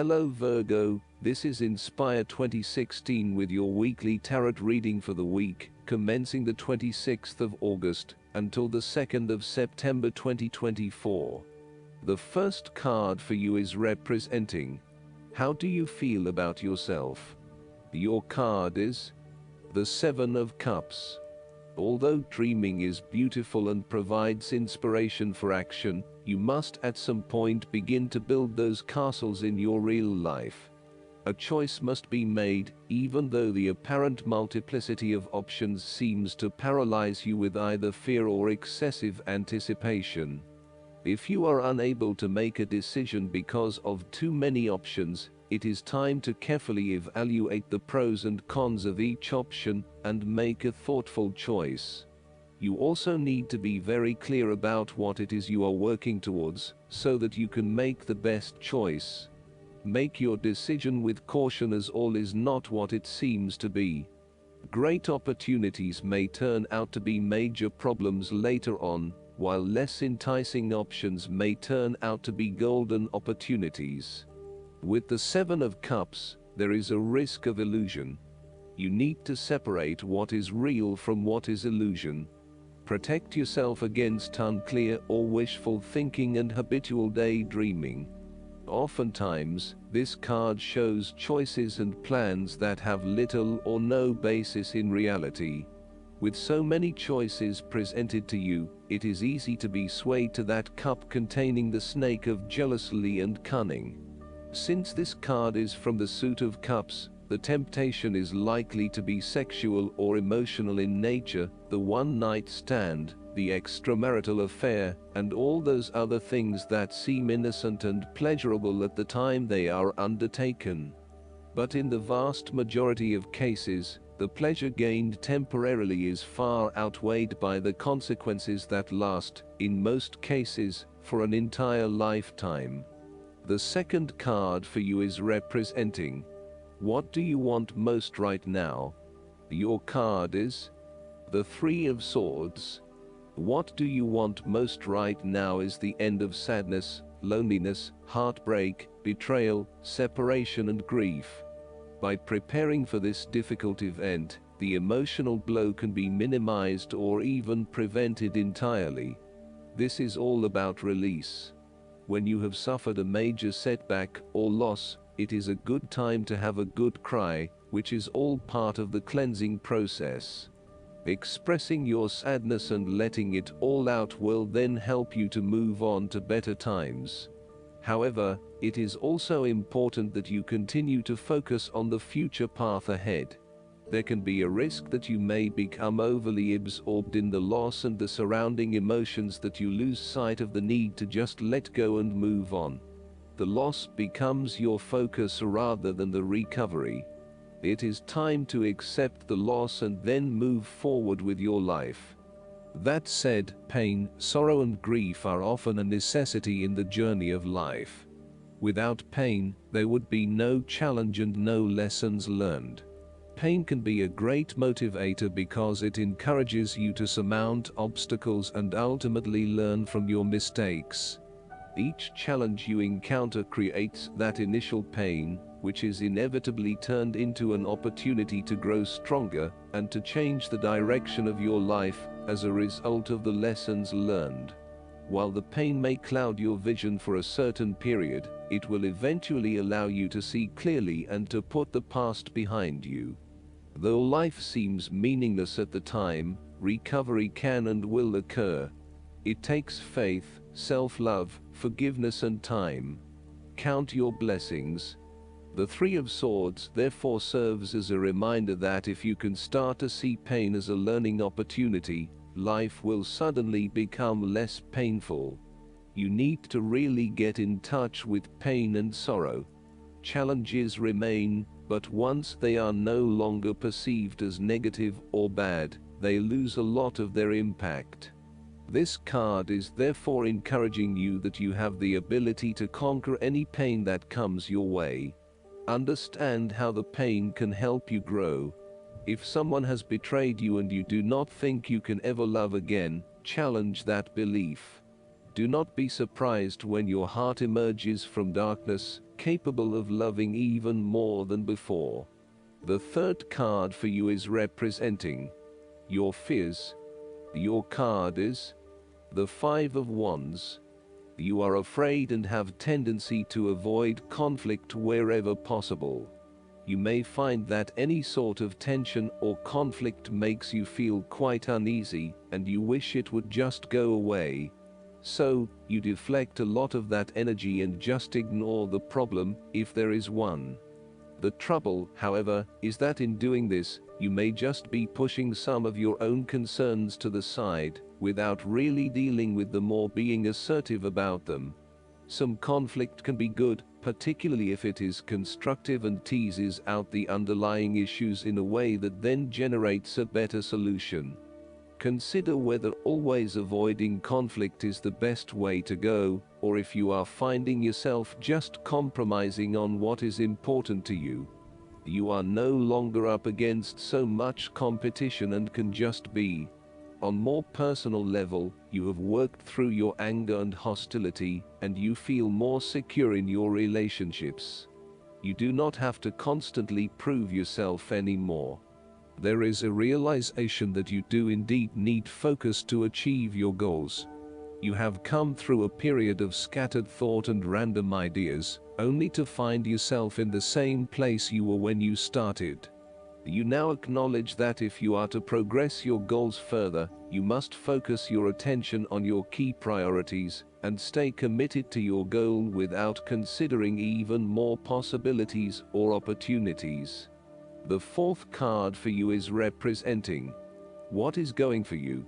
Hello Virgo, this is Inspire 2016 with your weekly tarot reading for the week, commencing the 26th of August until the 2nd of September 2024. The first card for you is representing, how do you feel about yourself? Your card is the Seven of Cups. Although dreaming is beautiful and provides inspiration for action, you must at some point begin to build those castles in your real life. A choice must be made, even though the apparent multiplicity of options seems to paralyze you with either fear or excessive anticipation. If you are unable to make a decision because of too many options, it is time to carefully evaluate the pros and cons of each option and make a thoughtful choice. You also need to be very clear about what it is you are working towards, so that you can make the best choice. Make your decision with caution, as all is not what it seems to be. Great opportunities may turn out to be major problems later on, while less enticing options may turn out to be golden opportunities. With the Seven of Cups, there is a risk of illusion. You need to separate what is real from what is illusion. Protect yourself against unclear or wishful thinking and habitual daydreaming. Oftentimes, this card shows choices and plans that have little or no basis in reality. With so many choices presented to you, it is easy to be swayed to that cup containing the snake of jealousy and cunning. Since this card is from the suit of cups, the temptation is likely to be sexual or emotional in nature, the one-night stand, the extramarital affair, and all those other things that seem innocent and pleasurable at the time they are undertaken. But in the vast majority of cases, the pleasure gained temporarily is far outweighed by the consequences that last, in most cases, for an entire lifetime. The second card for you is representing, what do you want most right now? Your card is the Three of Swords. What do you want most right now is the end of sadness, loneliness, heartbreak, betrayal, separation and grief. By preparing for this difficult event, the emotional blow can be minimized or even prevented entirely. This is all about release. When you have suffered a major setback or loss, it is a good time to have a good cry, which is all part of the cleansing process. Expressing your sadness and letting it all out will then help you to move on to better times. However, it is also important that you continue to focus on the future path ahead. There can be a risk that you may become overly absorbed in the loss and the surrounding emotions that you lose sight of the need to just let go and move on. The loss becomes your focus rather than the recovery. It is time to accept the loss and then move forward with your life. That said, pain, sorrow and grief are often a necessity in the journey of life. Without pain, there would be no challenge and no lessons learned. Pain can be a great motivator because it encourages you to surmount obstacles and ultimately learn from your mistakes. Each challenge you encounter creates that initial pain, which is inevitably turned into an opportunity to grow stronger and to change the direction of your life as a result of the lessons learned. While the pain may cloud your vision for a certain period, it will eventually allow you to see clearly and to put the past behind you. Though life seems meaningless at the time, recovery can and will occur. It takes faith, self-love, forgiveness and time. Count your blessings. The Three of Swords therefore serves as a reminder that if you can start to see pain as a learning opportunity, life will suddenly become less painful. You need to really get in touch with pain and sorrow. Challenges remain, but once they are no longer perceived as negative or bad, they lose a lot of their impact. This card is therefore encouraging you that you have the ability to conquer any pain that comes your way. Understand how the pain can help you grow. If someone has betrayed you and you do not think you can ever love again, challenge that belief. Do not be surprised when your heart emerges from darkness, capable of loving even more than before. The third card for you is representing your fears. Your card is the Five of Wands. You are afraid and have tendency to avoid conflict wherever possible. You may find that any sort of tension or conflict makes you feel quite uneasy, and you wish it would just go away. So, you deflect a lot of that energy and just ignore the problem, if there is one. The trouble, however, is that in doing this, you may just be pushing some of your own concerns to the side, without really dealing with them or being assertive about them. Some conflict can be good, particularly if it is constructive and teases out the underlying issues in a way that then generates a better solution. Consider whether always avoiding conflict is the best way to go, or if you are finding yourself just compromising on what is important to you. You are no longer up against so much competition and can just be. On more personal level, you have worked through your anger and hostility, and you feel more secure in your relationships. You do not have to constantly prove yourself anymore. There is a realization that you do indeed need focus to achieve your goals. You have come through a period of scattered thought and random ideas, only to find yourself in the same place you were when you started. You now acknowledge that if you are to progress your goals further, you must focus your attention on your key priorities and stay committed to your goal without considering even more possibilities or opportunities. The fourth card for you is representing what is going for you.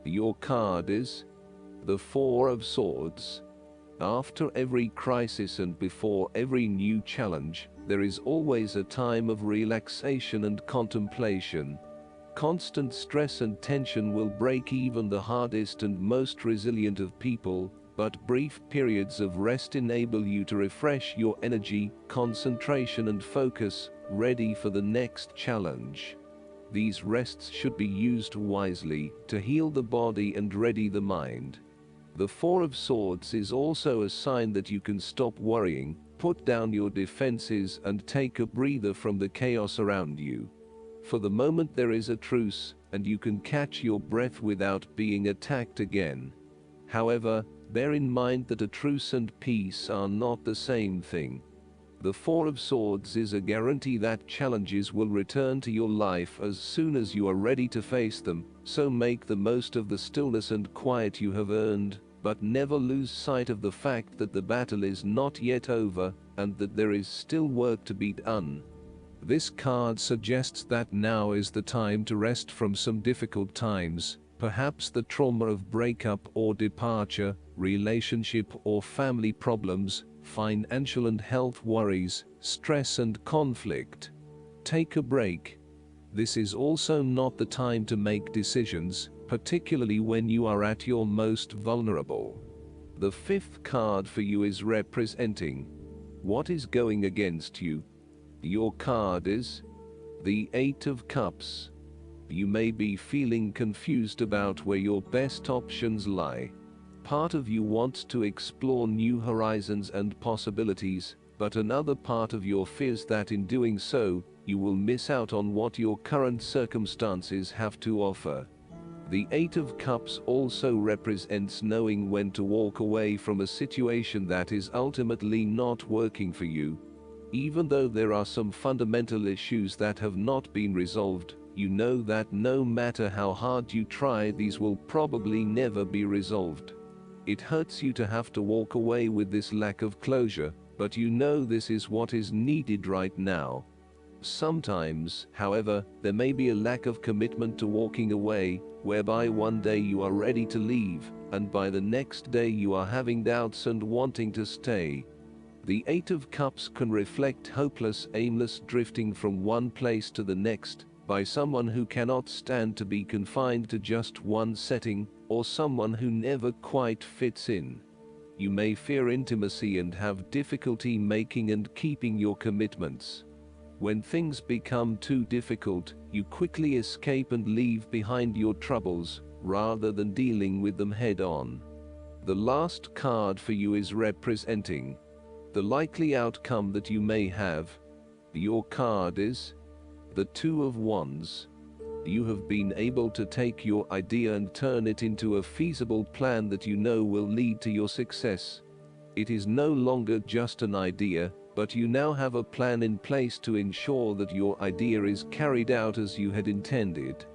Your card is the Four of Swords. After every crisis and before every new challenge, there is always a time of relaxation and contemplation. Constant stress and tension will break even the hardest and most resilient of people, but brief periods of rest enable you to refresh your energy, concentration and focus, ready for the next challenge. These rests should be used wisely to heal the body and ready the mind. The Four of Swords is also a sign that you can stop worrying, put down your defenses and take a breather from the chaos around you. For the moment there is a truce, and you can catch your breath without being attacked again. However, bear in mind that a truce and peace are not the same thing. The Four of Swords is a guarantee that challenges will return to your life as soon as you are ready to face them, so make the most of the stillness and quiet you have earned, but never lose sight of the fact that the battle is not yet over, and that there is still work to be done. This card suggests that now is the time to rest from some difficult times, perhaps the trauma of breakup or departure, relationship or family problems, financial and health worries, stress and conflict. Take a break. This is also not the time to make decisions, particularly when you are at your most vulnerable. The fifth card for you is representing what is going against you. Your card is the Eight of Cups. You may be feeling confused about where your best options lie. Part of you wants to explore new horizons and possibilities, but another part of you fears that in doing so, you will miss out on what your current circumstances have to offer. The Eight of Cups also represents knowing when to walk away from a situation that is ultimately not working for you. Even though there are some fundamental issues that have not been resolved, you know that no matter how hard you try, these will probably never be resolved. It hurts you to have to walk away with this lack of closure, but you know this is what is needed right now. Sometimes, however, there may be a lack of commitment to walking away, whereby one day you are ready to leave, and by the next day you are having doubts and wanting to stay. The Eight of Cups can reflect hopeless, aimless drifting from one place to the next, by someone who cannot stand to be confined to just one setting, or someone who never quite fits in. You may fear intimacy and have difficulty making and keeping your commitments. When things become too difficult, you quickly escape and leave behind your troubles, rather than dealing with them head on. The last card for you is representing the likely outcome that you may have. Your card is the Two of Wands. You have been able to take your idea and turn it into a feasible plan that you know will lead to your success. It is no longer just an idea, but you now have a plan in place to ensure that your idea is carried out as you had intended.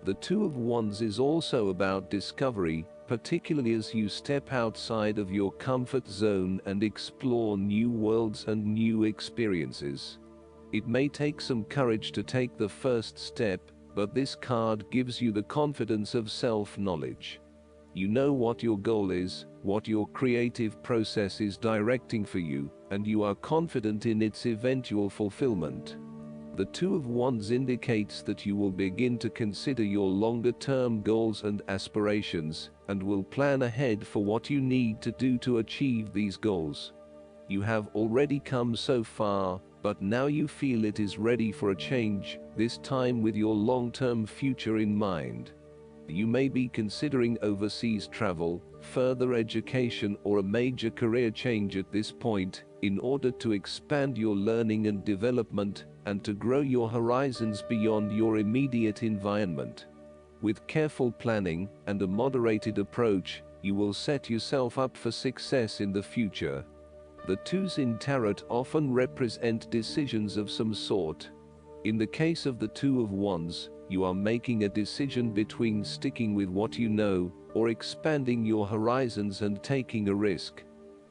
The Two of Wands is also about discovery, particularly as you step outside of your comfort zone and explore new worlds and new experiences. It may take some courage to take the first step, but this card gives you the confidence of self-knowledge. You know what your goal is, what your creative process is directing for you, and you are confident in its eventual fulfillment. The Two of Wands indicates that you will begin to consider your longer-term goals and aspirations, and will plan ahead for what you need to do to achieve these goals. You have already come so far, but now you feel it is ready for a change, this time with your long-term future in mind. You may be considering overseas travel, further education, or a major career change at this point, in order to expand your learning and development, and to grow your horizons beyond your immediate environment. With careful planning and a moderated approach, you will set yourself up for success in the future. The twos in tarot often represent decisions of some sort. In the case of the Two of Wands, you are making a decision between sticking with what you know, or expanding your horizons and taking a risk.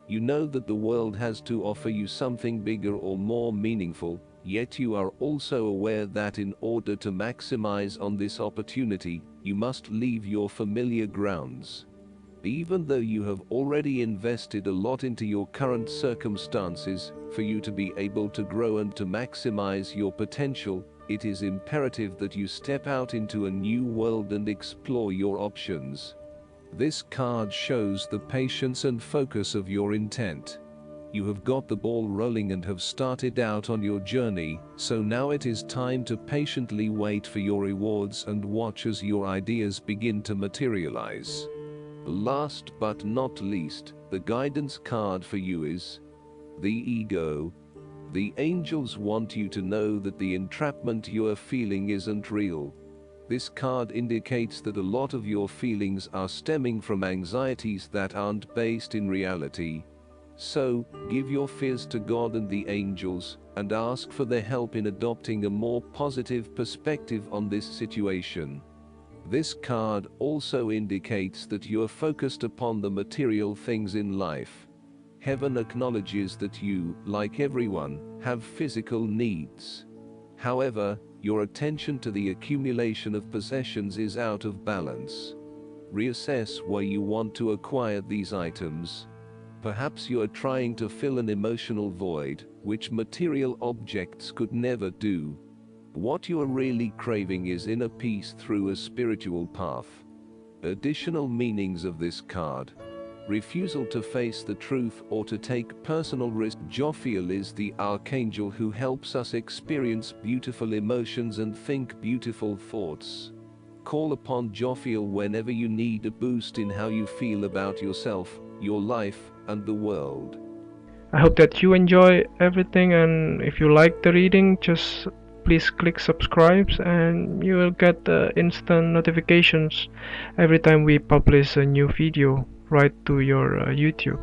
You know that the world has to offer you something bigger or more meaningful, yet you are also aware that in order to maximize on this opportunity, you must leave your familiar grounds. Even though you have already invested a lot into your current circumstances, for you to be able to grow and to maximize your potential, it is imperative that you step out into a new world and explore your options. This card shows the patience and focus of your intent. You have got the ball rolling and have started out on your journey, so now it is time to patiently wait for your rewards and watch as your ideas begin to materialize. Last but not least, the guidance card for you is the Ego. The angels want you to know that the entrapment you are feeling isn't real. This card indicates that a lot of your feelings are stemming from anxieties that aren't based in reality. So, give your fears to God and the angels, and ask for their help in adopting a more positive perspective on this situation. This card also indicates that you are focused upon the material things in life. Heaven acknowledges that you, like everyone, have physical needs. However, your attention to the accumulation of possessions is out of balance. Reassess why you want to acquire these items. Perhaps you are trying to fill an emotional void, which material objects could never do. What you are really craving is inner peace through a spiritual path. Additional meanings of this card: refusal to face the truth or to take personal risk. Jophiel is the archangel who helps us experience beautiful emotions and think beautiful thoughts. Call upon Jophiel whenever you need a boost in how you feel about yourself, your life, and the world. I hope that you enjoy everything, and if you like the reading, just please click subscribe and you will get instant notifications every time we publish a new video right to your YouTube.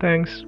Thanks.